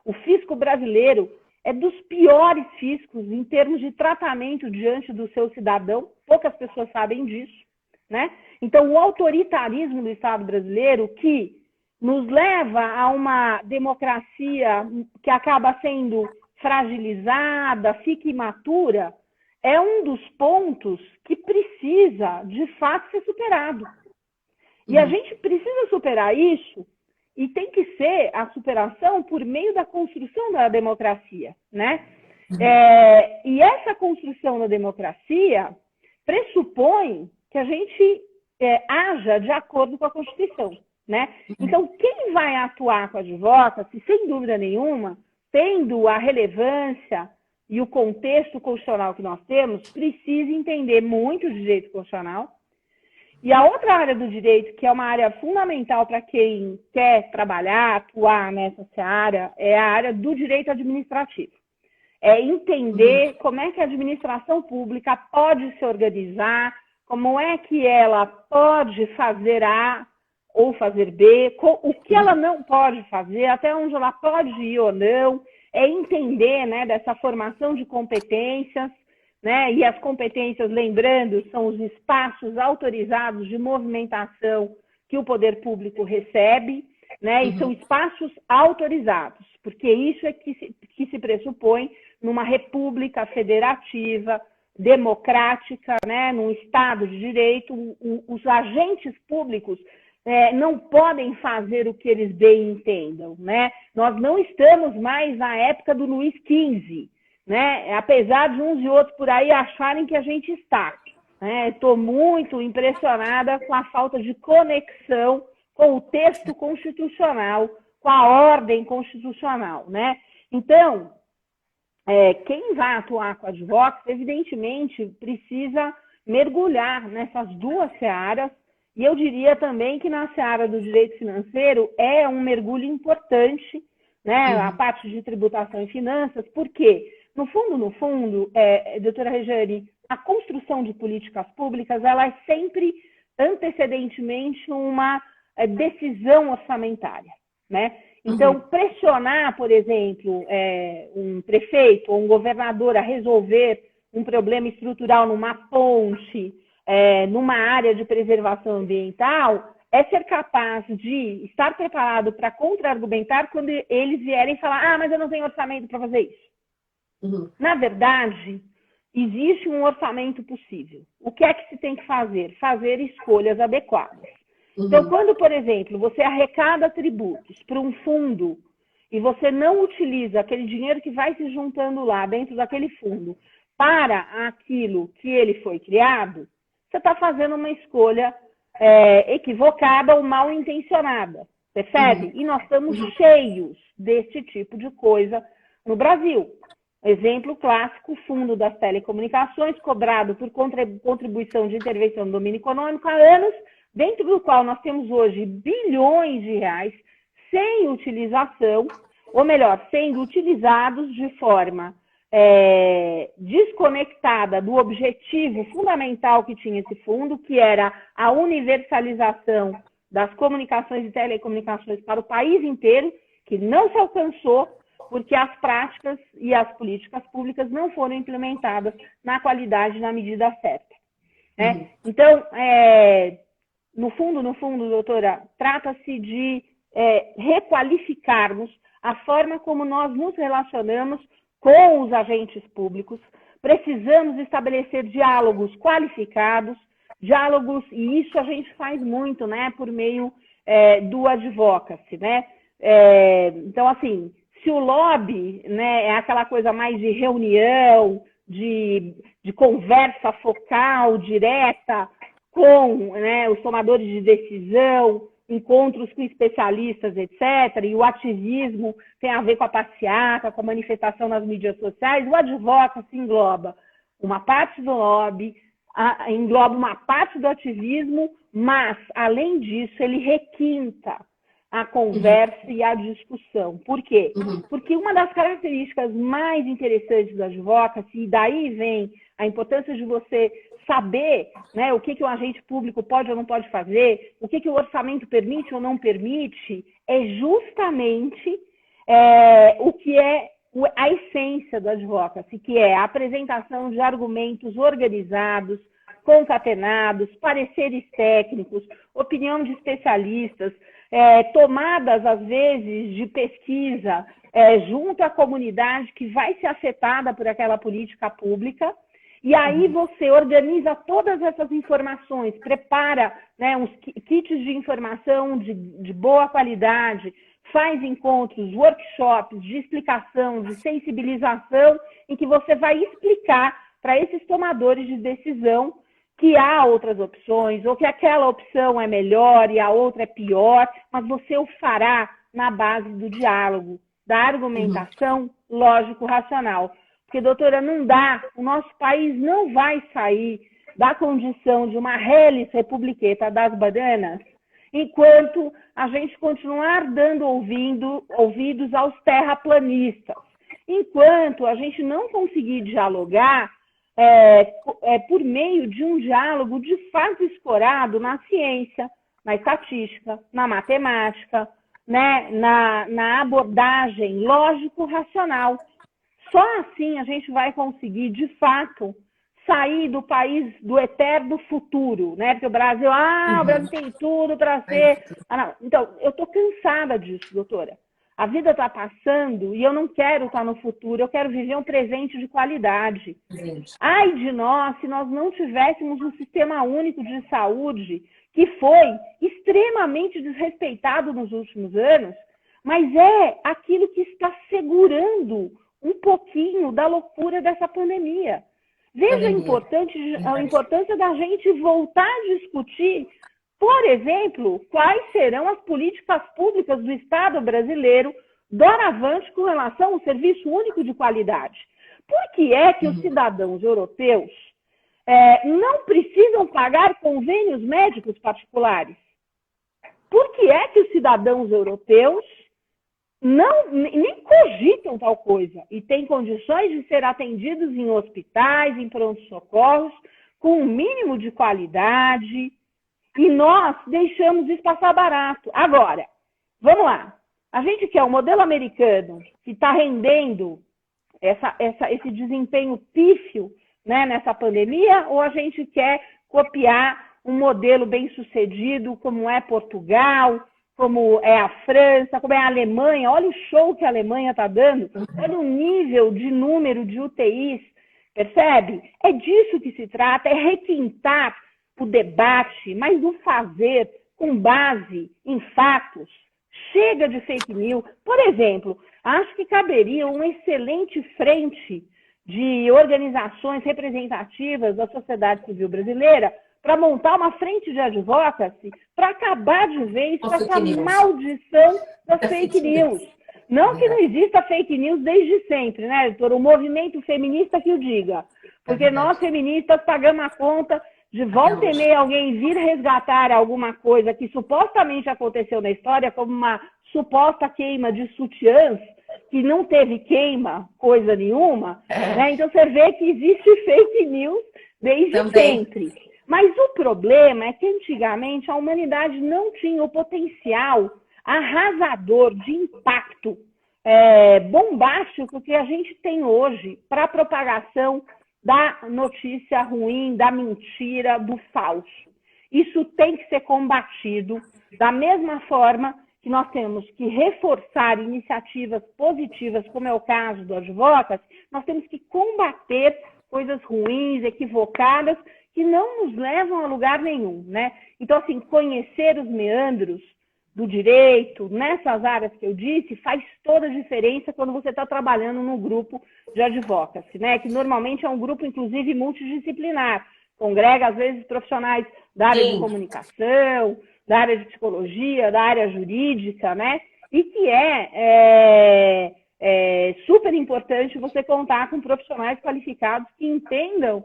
O fisco brasileiro é dos piores fiscos em termos de tratamento diante do seu cidadão. Poucas pessoas sabem disso, né? Então, o autoritarismo do Estado brasileiro, que nos leva a uma democracia que acaba sendo fragilizada, fica imatura, é um dos pontos que precisa, de fato, ser superado. E a gente precisa superar isso, e tem que ser a superação por meio da construção da democracia, né? E essa construção da democracia pressupõe que a gente haja de acordo com a Constituição, né? Então, quem vai atuar com a advocacy, sem dúvida nenhuma, tendo a relevância e o contexto constitucional que nós temos, precisa entender muito de direito constitucional. E a outra área do direito, que é uma área fundamental para quem quer trabalhar, atuar nessa área, é a área do direito administrativo. É entender como é que a administração pública pode se organizar, como é que ela pode fazer A ou fazer B, o que ela não pode fazer, até onde ela pode ir ou não, é entender, né, dessa formação de competências, né? E as competências, lembrando, são os espaços autorizados de movimentação que o poder público recebe, né? E são espaços autorizados, porque isso é que se pressupõe numa república federativa, democrática, né? Num Estado de Direito. Os agentes públicos não podem fazer o que eles bem entendam, né? Nós não estamos mais na época do Luís XV, né? Apesar de uns e outros por aí acharem que a gente está. Estou muito impressionada com a falta de conexão com o texto constitucional, com a ordem constitucional, né? Então, quem vai atuar com a advocacy, evidentemente, precisa mergulhar nessas 2 searas E eu diria também que na seara do direito financeiro é um mergulho importante, né, a parte de tributação e finanças, porque, no fundo, doutora Rejane, a construção de políticas públicas, ela é sempre antecedentemente uma decisão orçamentária, né? Então, pressionar, por exemplo, um prefeito ou um governador a resolver um problema estrutural numa ponte, numa área de preservação ambiental, é ser capaz de estar preparado para contra-argumentar quando eles vierem falar, mas eu não tenho orçamento para fazer isso. Na verdade, existe um orçamento possível. O que é que se tem que fazer? Fazer escolhas adequadas. Então, quando, por exemplo, você arrecada tributos para um fundo e você não utiliza aquele dinheiro que vai se juntando lá dentro daquele fundo para aquilo que ele foi criado, você está fazendo uma escolha equivocada ou mal intencionada, percebe? E nós estamos cheios desse tipo de coisa no Brasil. Exemplo clássico, o Fundo das Telecomunicações, cobrado por contribuição de intervenção no domínio econômico há anos, dentro do qual nós temos hoje bilhões de reais sem utilização, ou melhor, sendo utilizados de forma desconectada do objetivo fundamental que tinha esse fundo, que era a universalização das comunicações e telecomunicações para o país inteiro, que não se alcançou porque as práticas e as políticas públicas não foram implementadas na qualidade, na medida certa. Né? Então, no fundo, doutora, trata-se de requalificarmos a forma como nós nos relacionamos com os agentes públicos. Precisamos estabelecer diálogos qualificados, e isso a gente faz muito, né, por meio do advocacy, né? Então, assim, se o lobby, né, é aquela coisa mais de reunião, de conversa focal, direta, com, né, os tomadores de decisão, encontros com especialistas, etc., e o ativismo tem a ver com a passeata, com a manifestação nas mídias sociais, o advocacy engloba uma parte do lobby, engloba uma parte do ativismo, mas, além disso, ele requinta a conversa e a discussão. Por quê? Porque uma das características mais interessantes do advocacy, e daí vem a importância de você saber, né, o que o agente público pode ou não pode fazer, o que o orçamento permite ou não permite, é justamente o que é a essência do advocacy, que é a apresentação de argumentos organizados, concatenados, pareceres técnicos, opinião de especialistas, tomadas, às vezes, de pesquisa junto à comunidade que vai ser afetada por aquela política pública. E aí você organiza todas essas informações, prepara, né, uns kits de informação de boa qualidade, faz encontros, workshops de explicação, de sensibilização, em que você vai explicar para esses tomadores de decisão que há outras opções, ou que aquela opção é melhor e a outra é pior, mas você o fará na base do diálogo, da argumentação lógico-racional. Porque, doutora, não dá, o nosso país não vai sair da condição de uma reles republiqueta das bananas enquanto a gente continuar dando ouvidos aos terraplanistas. Enquanto a gente não conseguir dialogar por meio de um diálogo de fato escorado na ciência, na estatística, na matemática, né, na abordagem lógico-racional. Só assim a gente vai conseguir, de fato, sair do país do eterno futuro, né? Porque o Brasil, o Brasil tem tudo para ser... Então, eu estou cansada disso, doutora. A vida está passando e eu não quero estar no futuro, eu quero viver um presente de qualidade. Ai de nós, se nós não tivéssemos um sistema único de saúde que foi extremamente desrespeitado nos últimos anos, mas é aquilo que está segurando um pouquinho da loucura dessa pandemia. Veja a importância da gente voltar a discutir, por exemplo, quais serão as políticas públicas do Estado brasileiro doravante com relação ao serviço único de qualidade. Por que é que os cidadãos europeus não precisam pagar convênios médicos particulares. Por que é que os cidadãos europeus nem cogitam tal coisa e têm condições de ser atendidos em hospitais, em pronto-socorros, com um mínimo de qualidade, e nós deixamos isso passar barato? Agora, vamos lá. A gente quer um modelo americano que está rendendo esse desempenho pífio, né, nessa pandemia, ou a gente quer copiar um modelo bem-sucedido como é Portugal, como é a França, como é a Alemanha? Olha o show que a Alemanha está dando, olha o nível de número de UTIs, percebe? É disso que se trata, é requintar o debate, mas o fazer com base em fatos. Chega de fake news. Por exemplo, acho que caberia uma excelente frente de organizações representativas da sociedade civil brasileira para montar uma frente de advocacy para acabar de vez com essa maldição das fake news. Não que não exista fake news desde sempre, né, doutor? O movimento feminista que o diga. Porque nós, feministas, pagamos a conta de volta e meia alguém vir resgatar alguma coisa que supostamente aconteceu na história, como uma suposta queima de sutiãs, que não teve queima, coisa nenhuma, né? Então você vê que existe fake news desde sempre. Mas o problema é que antigamente a humanidade não tinha o potencial arrasador de impacto bombástico que a gente tem hoje para a propagação da notícia ruim, da mentira, do falso. Isso tem que ser combatido da mesma forma que nós temos que reforçar iniciativas positivas, como é o caso do Advocacy, nós temos que combater coisas ruins, equivocadas, que não nos levam a lugar nenhum, né? Então, assim, conhecer os meandros do direito, nessas áreas que eu disse, faz toda a diferença quando você está trabalhando num grupo de advocacy, né? Que normalmente é um grupo, inclusive, multidisciplinar. Congrega, às vezes, profissionais da área de comunicação, da área de psicologia, da área jurídica, né? E que é super importante você contar com profissionais qualificados que entendam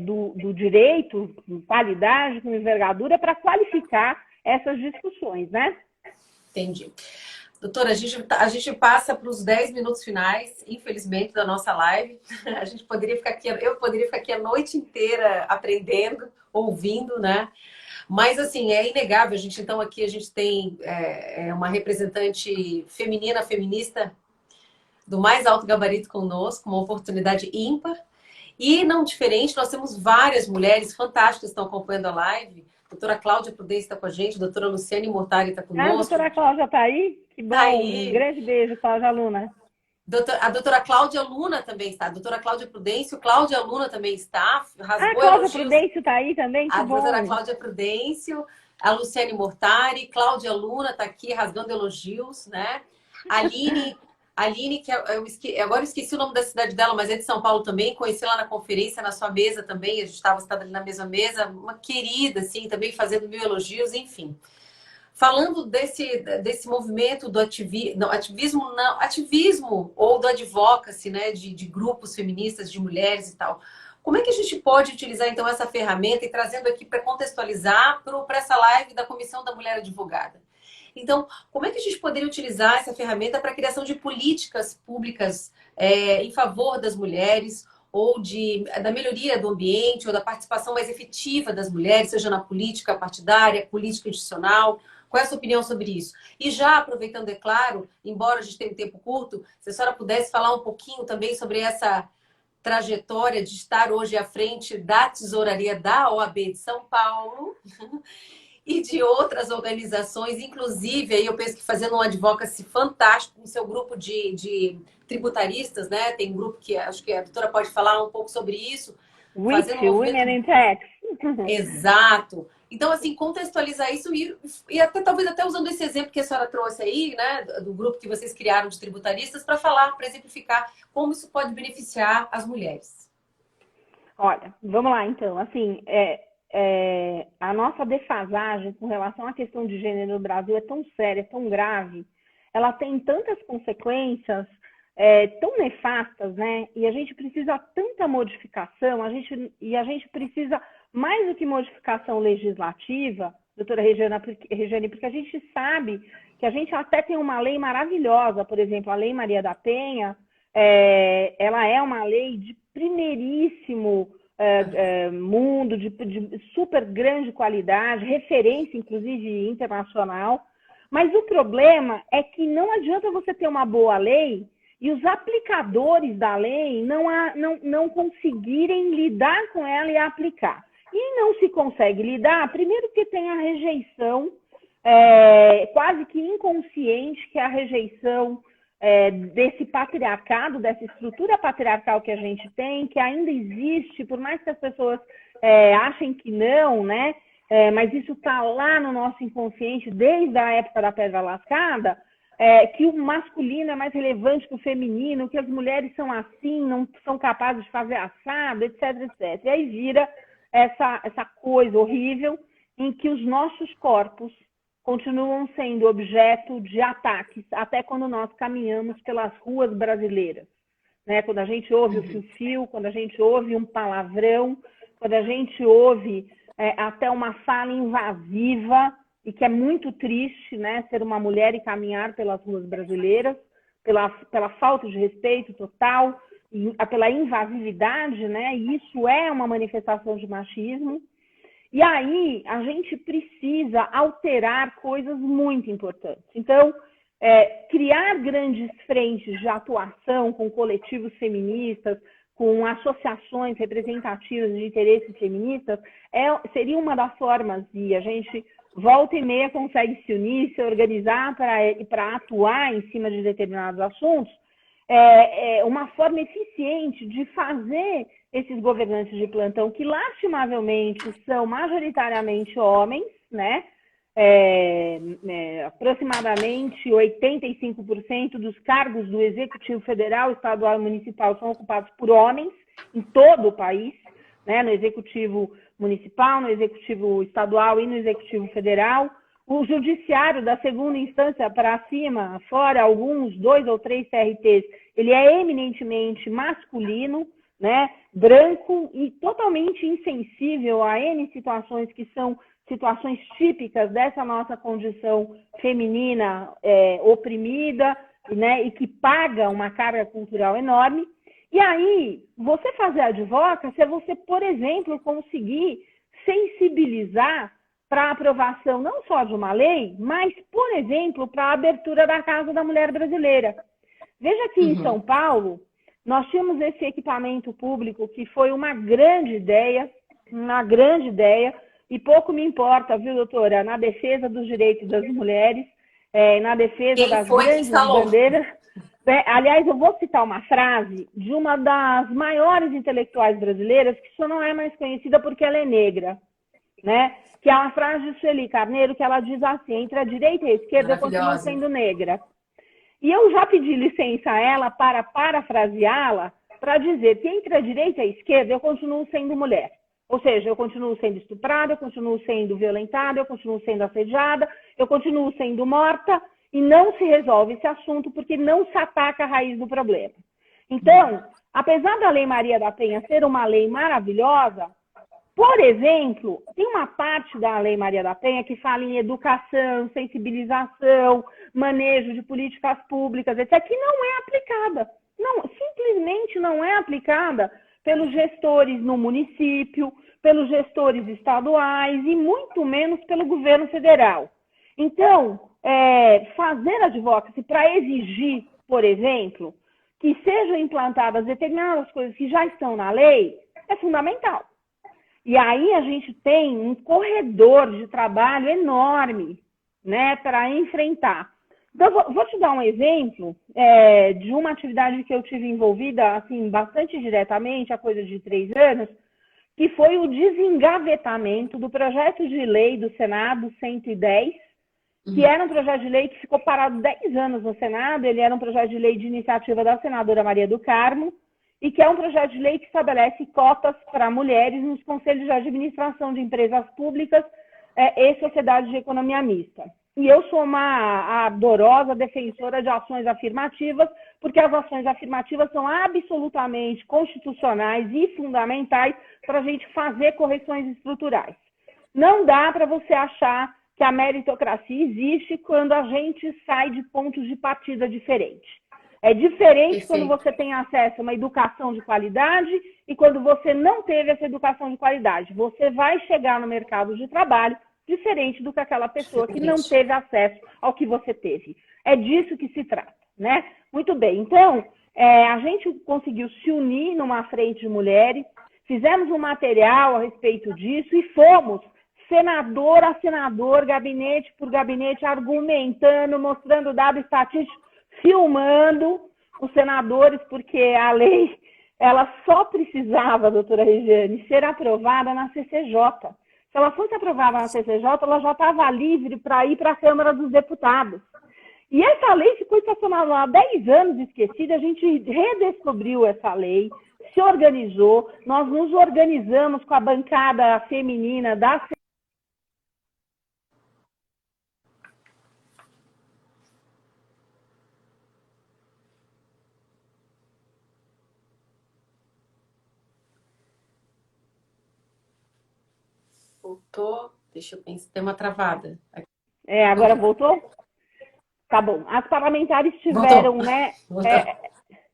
do direito, com qualidade, com envergadura, para qualificar essas discussões, né? Entendi. Doutora, a gente passa para os 10 minutos finais, infelizmente, da nossa live. A gente poderia ficar aqui, eu poderia ficar aqui a noite inteira aprendendo, ouvindo, né? Mas, assim, é inegável. Então, aqui a gente tem uma representante feminina, feminista, do mais alto gabarito conosco, uma oportunidade ímpar. E, não diferente, nós temos várias mulheres fantásticas que estão acompanhando a live. A doutora Cláudia Prudência está com a gente, a doutora Luciane Mortari está conosco. A doutora Cláudia está aí? Que bom, um grande beijo, Cláudia Luna. A doutora Cláudia Luna também está. A doutora Cláudia Prudêncio, Cláudia Luna também está. A Cláudia Prudêncio está aí também? Que a bom. doutora Cláudia Prudêncio, a Luciane Mortari, Cláudia Luna está aqui rasgando elogios, né? Aline, que agora eu esqueci o nome da cidade dela, mas é de São Paulo também. Conheci lá na conferência, na sua mesa também. A gente estava ali na mesma mesa. Uma querida, assim, também fazendo mil elogios, enfim. Falando desse movimento do ativismo ou do advocacy, né, de grupos feministas, de mulheres e tal. Como é que a gente pode utilizar, então, essa ferramenta e trazendo aqui para contextualizar para essa live da Comissão da Mulher Advogada? Então, como é que a gente poderia utilizar essa ferramenta para a criação de políticas públicas em favor das mulheres ou da melhoria do ambiente ou da participação mais efetiva das mulheres, seja na política partidária, política institucional? Qual é a sua opinião sobre isso? E já aproveitando, é claro, embora a gente tenha um tempo curto, se a senhora pudesse falar um pouquinho também sobre essa trajetória de estar hoje à frente da tesouraria da OAB de São Paulo e de outras organizações, inclusive, aí eu penso que fazendo um advocacy fantástico com seu grupo de tributaristas, né? Tem um grupo que acho que a doutora pode falar um pouco sobre isso. Women in Tax. Exato. Então, assim, contextualizar isso e até talvez até usando esse exemplo que a senhora trouxe aí, né, do grupo que vocês criaram de tributaristas, para falar, para exemplificar como isso pode beneficiar as mulheres. Olha, vamos lá então. Assim, a nossa defasagem com relação à questão de gênero no Brasil é tão séria, é tão grave, ela tem tantas consequências tão nefastas, né? E a gente precisa tanta modificação, a gente precisa mais do que modificação legislativa, doutora Regiane, porque a gente sabe que a gente até tem uma lei maravilhosa, por exemplo, a Lei Maria da Penha, ela é uma lei de primeiríssimo mundo, de super grande qualidade, referência, inclusive, internacional. Mas o problema é que não adianta você ter uma boa lei e os aplicadores da lei não conseguirem lidar com ela e aplicar. E não se consegue lidar, primeiro que tem a rejeição, quase que inconsciente, que é a rejeição desse patriarcado, dessa estrutura patriarcal que a gente tem, que ainda existe, por mais que as pessoas achem que não, né? Mas isso está lá no nosso inconsciente desde a época da Pedra Lascada, que o masculino é mais relevante que o feminino, que as mulheres são assim, não são capazes de fazer assado, etc, etc. E aí vira essa coisa horrível em que os nossos corpos continuam sendo objeto de ataques, até quando nós caminhamos pelas ruas brasileiras, né? Quando a gente ouve o fio-fio, quando a gente ouve um palavrão, quando a gente ouve até uma fala invasiva, e que é muito triste, né, ser uma mulher e caminhar pelas ruas brasileiras, pela falta de respeito total, pela invasividade, né? E isso é uma manifestação de machismo. E aí a gente precisa alterar coisas muito importantes. Então, criar grandes frentes de atuação com coletivos feministas, com associações representativas de interesses feministas, seria uma das formas de a gente volta e meia consegue se unir, se organizar para atuar em cima de determinados assuntos, uma forma eficiente de fazer esses governantes de plantão, que lastimavelmente são majoritariamente homens, né? Aproximadamente 85% dos cargos do Executivo Federal, Estadual e Municipal são ocupados por homens em todo o país, né? No Executivo Municipal, no Executivo Estadual e no Executivo Federal. O Judiciário da segunda instância para cima, fora alguns 2 ou 3 CRTs, ele é eminentemente masculino, né? Branco e totalmente insensível a N situações que são situações típicas dessa nossa condição feminina oprimida, né, e que paga uma carga cultural enorme. E aí, você fazer advocacy é você, por exemplo, conseguir sensibilizar para a aprovação não só de uma lei, mas, por exemplo, para a abertura da Casa da Mulher Brasileira. Veja que em São Paulo, nós tínhamos esse equipamento público que foi uma grande ideia, e pouco me importa, viu, doutora, na defesa dos direitos das mulheres, na defesa das grandes bandeiras. Aliás, eu vou citar uma frase de uma das maiores intelectuais brasileiras, que só não é mais conhecida porque ela é negra, né? Que é uma frase de Sueli Carneiro, que ela diz assim: entre a direita e a esquerda eu continuo sendo negra. E eu já pedi licença a ela para parafraseá-la, para dizer que entre a direita e a esquerda eu continuo sendo mulher. Ou seja, eu continuo sendo estuprada, eu continuo sendo violentada, eu continuo sendo assediada, eu continuo sendo morta, e não se resolve esse assunto porque não se ataca a raiz do problema. Então, apesar da Lei Maria da Penha ser uma lei maravilhosa, por exemplo, tem uma parte da Lei Maria da Penha que fala em educação, sensibilização, manejo de políticas públicas, etc., que não é aplicada. Não, simplesmente não é aplicada pelos gestores no município, pelos gestores estaduais e muito menos pelo governo federal. Então, fazer advocacy para exigir, por exemplo, que sejam implantadas determinadas coisas que já estão na lei é fundamental. E aí a gente tem um corredor de trabalho enorme, né, para enfrentar. Então, vou te dar um exemplo de uma atividade que eu tive envolvida assim, bastante diretamente, há coisa de 3 anos, que foi o desengavetamento do projeto de lei do Senado 110, que era um projeto de lei que ficou parado 10 anos no Senado. Ele era um projeto de lei de iniciativa da senadora Maria do Carmo, e que é um projeto de lei que estabelece cotas para mulheres nos conselhos de administração de empresas públicas e sociedades de economia mista. E eu sou uma ardorosa defensora de ações afirmativas, porque as ações afirmativas são absolutamente constitucionais e fundamentais para a gente fazer correções estruturais. Não dá para você achar que a meritocracia existe quando a gente sai de pontos de partida diferentes. É diferente quando você tem acesso a uma educação de qualidade e quando você não teve essa educação de qualidade. Você vai chegar no mercado de trabalho diferente do que aquela pessoa que não teve acesso ao que você teve. É disso que se trata, né? Muito bem. Então, a gente conseguiu se unir numa frente de mulheres, fizemos um material a respeito disso e fomos senador a senador, gabinete por gabinete, argumentando, mostrando dados estatísticos, filmando os senadores, porque a lei ela só precisava, doutora Regiane, ser aprovada na CCJ. Se ela fosse aprovada na CCJ, ela já estava livre para ir para a Câmara dos Deputados. E essa lei ficou estacionada há 10 anos esquecida, a gente redescobriu essa lei, se organizou, nós nos organizamos com a bancada feminina da Voltou. Deixa eu pensar. Tem uma travada. agora voltou? Tá bom. As parlamentares tiveram, Voltou. né? Voltou.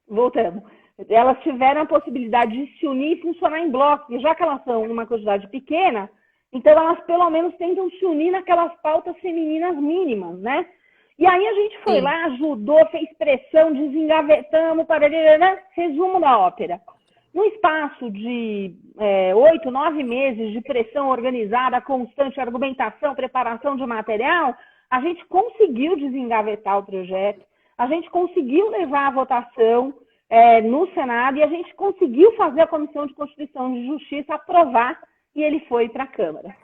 Voltamos. Elas tiveram a possibilidade de se unir e funcionar em bloco. E já que elas são uma quantidade pequena, então elas pelo menos tentam se unir naquelas pautas femininas mínimas, né? E aí a gente foi lá, ajudou, fez pressão, desengavetamos, né? Resumo da ópera. No espaço de 8, 9 meses de pressão organizada, constante, argumentação, preparação de material, a gente conseguiu desengavetar o projeto, a gente conseguiu levar a votação no Senado e a gente conseguiu fazer a Comissão de Constituição e Justiça aprovar e ele foi para a Câmara.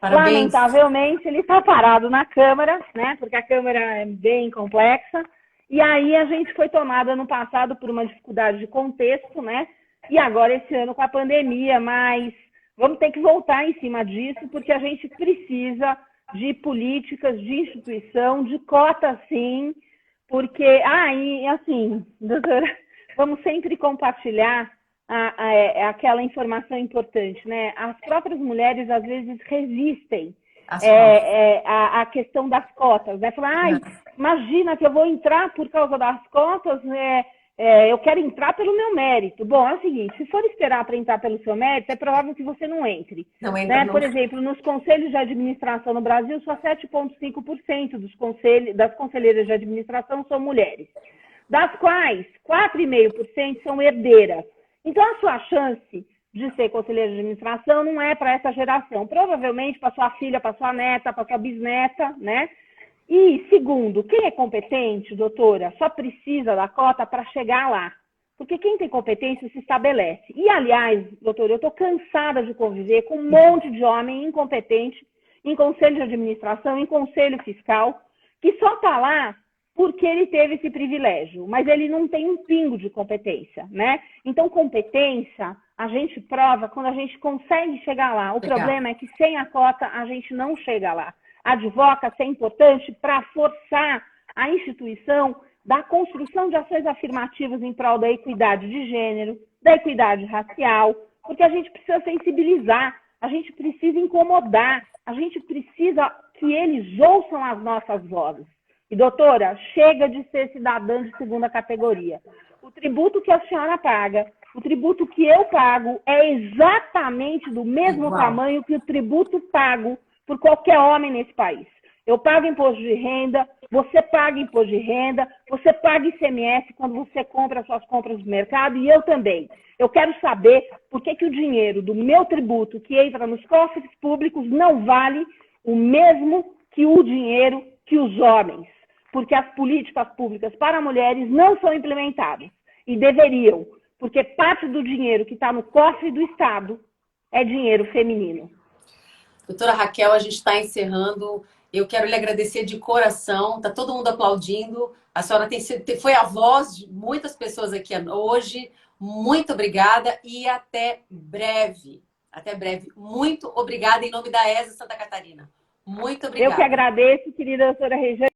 Parabéns. Lamentavelmente, ele está parado na Câmara, né? Porque a Câmara é bem complexa. E aí a gente foi tomada no passado por uma dificuldade de contexto, né? E agora esse ano com a pandemia, mas vamos ter que voltar em cima disso, porque a gente precisa de políticas, de instituição, de cota sim, porque, e assim, doutora, vamos sempre compartilhar aquela informação importante, né? As próprias mulheres, às vezes, resistem à questão das cotas, né? Falam, imagina que eu vou entrar por causa das cotas, eu quero entrar pelo meu mérito. Bom, é o seguinte, se for esperar para entrar pelo seu mérito, é provável que você não entre. Não entra, né? não. Por exemplo, nos conselhos de administração no Brasil, só 7,5% das conselheiras de administração são mulheres, das quais 4,5% são herdeiras. Então, a sua chance de ser conselheira de administração não é para essa geração. Provavelmente para sua filha, para sua neta, para sua bisneta, né? E, segundo, quem é competente, doutora, só precisa da cota para chegar lá. Porque quem tem competência se estabelece. E, aliás, doutora, eu estou cansada de conviver com um monte de homem incompetente em conselho de administração, em conselho fiscal, que só está lá porque ele teve esse privilégio, mas ele não tem um pingo de competência, né? Então, competência, a gente prova quando a gente consegue chegar lá. O problema é que sem a cota, a gente não chega lá. Advoca-se é importante para forçar a instituição da construção de ações afirmativas em prol da equidade de gênero, da equidade racial, porque a gente precisa sensibilizar, a gente precisa incomodar, a gente precisa que eles ouçam as nossas vozes. E, doutora, chega de ser cidadã de segunda categoria. O tributo que a senhora paga, o tributo que eu pago é exatamente do mesmo tamanho que o tributo pago por qualquer homem nesse país. Eu pago imposto de renda, você paga imposto de renda, você paga ICMS quando você compra suas compras no mercado e eu também. Eu quero saber por que o dinheiro do meu tributo que entra nos cofres públicos não vale o mesmo que o dinheiro que os homens. Porque as políticas públicas para mulheres não são implementadas. E deveriam, porque parte do dinheiro que está no cofre do Estado é dinheiro feminino. Doutora Raquel, a gente está encerrando. Eu quero lhe agradecer de coração. Está todo mundo aplaudindo. A senhora foi a voz de muitas pessoas aqui hoje. Muito obrigada e até breve. Até breve. Muito obrigada em nome da ESA Santa Catarina. Muito Eu que obrigada. agradeço, querida doutora Rejane.